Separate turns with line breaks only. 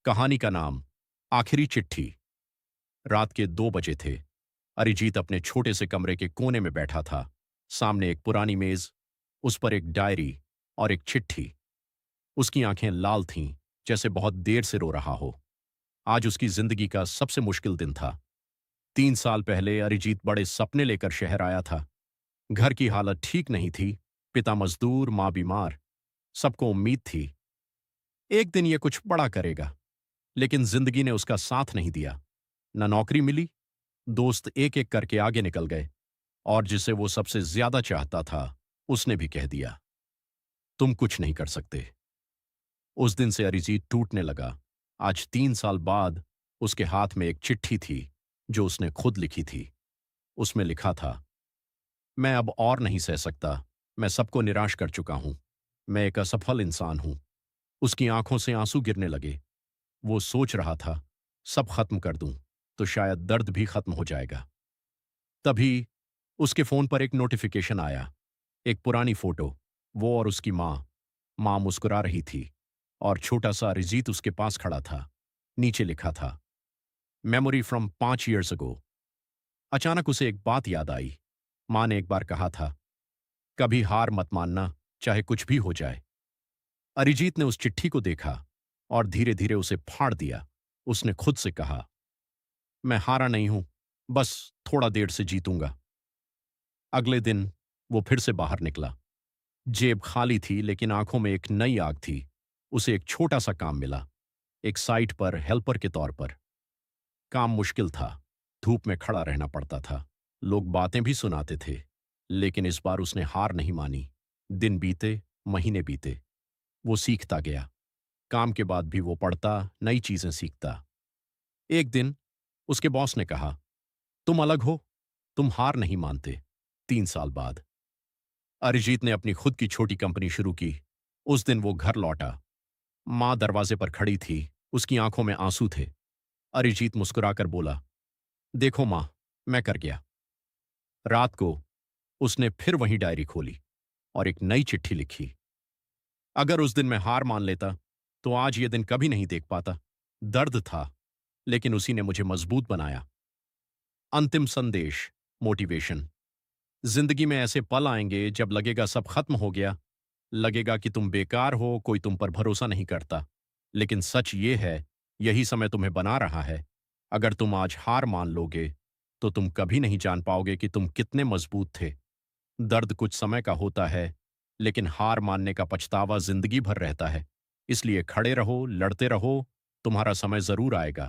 कहानी का नाम आखिरी चिट्ठी। रात के 2 बजे थे। अरिजीत अपने छोटे से कमरे के कोने में बैठा था। सामने एक पुरानी मेज, उस पर एक डायरी और एक चिट्ठी। उसकी आंखें लाल थीं, जैसे बहुत देर से रो रहा हो। आज उसकी जिंदगी का सबसे मुश्किल दिन था। 3 साल पहले अरिजीत बड़े सपने लेकर शहर आया था। घर की हालत ठीक नहीं थी। पिता मजदूर, मां बीमार। सबको उम्मीद थी एक दिन ये कुछ बड़ा करेगा, लेकिन जिंदगी ने उसका साथ नहीं दिया। न नौकरी मिली, दोस्त एक एक करके आगे निकल गए, और जिसे वो सबसे ज्यादा चाहता था उसने भी कह दिया, तुम कुछ नहीं कर सकते। उस दिन से अरिजीत टूटने लगा। आज 3 साल बाद उसके हाथ में एक चिट्ठी थी, जो उसने खुद लिखी थी। उसमें लिखा था, मैं अब और नहीं सह सकता। मैं सबको निराश कर चुका हूं। मैं एक असफल इंसान हूं। उसकी आंखों से आंसू गिरने लगे। वो सोच रहा था, सब खत्म कर दूं तो शायद दर्द भी खत्म हो जाएगा। तभी उसके फोन पर एक नोटिफिकेशन आया। एक पुरानी फोटो, वो और उसकी माँ। माँ मुस्कुरा रही थी और छोटा सा अरिजीत उसके पास खड़ा था। नीचे लिखा था, मेमोरी फ्रॉम 5 years अगो। अचानक उसे एक बात याद आई। माँ ने एक बार कहा था, कभी हार मत मानना, चाहे कुछ भी हो जाए। अरिजीत ने उस चिट्ठी को देखा और धीरे धीरे उसे फाड़ दिया। उसने खुद से कहा, मैं हारा नहीं हूं, बस थोड़ा देर से जीतूंगा। अगले दिन वो फिर से बाहर निकला। जेब खाली थी, लेकिन आंखों में एक नई आग थी। उसे एक छोटा सा काम मिला, एक साइट पर हेल्पर के तौर पर। काम मुश्किल था। धूप में खड़ा रहना पड़ता था। लोग बातें भी सुनाते थे, लेकिन इस बार उसने हार नहीं मानी। दिन बीते, महीने बीते। वो सीखता गया। काम के बाद भी वो पढ़ता, नई चीजें सीखता। एक दिन उसके बॉस ने कहा, तुम अलग हो, तुम हार नहीं मानते। 3 साल बाद अरिजीत ने अपनी खुद की छोटी कंपनी शुरू की। उस दिन वो घर लौटा। मां दरवाजे पर खड़ी थी, उसकी आंखों में आंसू थे। अरिजीत मुस्कुराकर बोला, देखो मां, मैं कर गया। रात को उसने फिर वही डायरी खोली और एक नई चिट्ठी लिखी। अगर उस दिन मैं हार मान लेता तो आज ये दिन कभी नहीं देख पाता। दर्द था, लेकिन उसी ने मुझे मजबूत बनाया। अंतिम संदेश, मोटिवेशन। जिंदगी में ऐसे पल आएंगे जब लगेगा सब खत्म हो गया। लगेगा कि तुम बेकार हो, कोई तुम पर भरोसा नहीं करता। लेकिन सच ये है, यही समय तुम्हें बना रहा है। अगर तुम आज हार मान लोगे तो तुम कभी नहीं जान पाओगे कि तुम कितने मजबूत थे। दर्द कुछ समय का होता है, लेकिन हार मानने का पछतावा जिंदगी भर रहता है। इसलिए खड़े रहो, लड़ते रहो, तुम्हारा समय जरूर आएगा।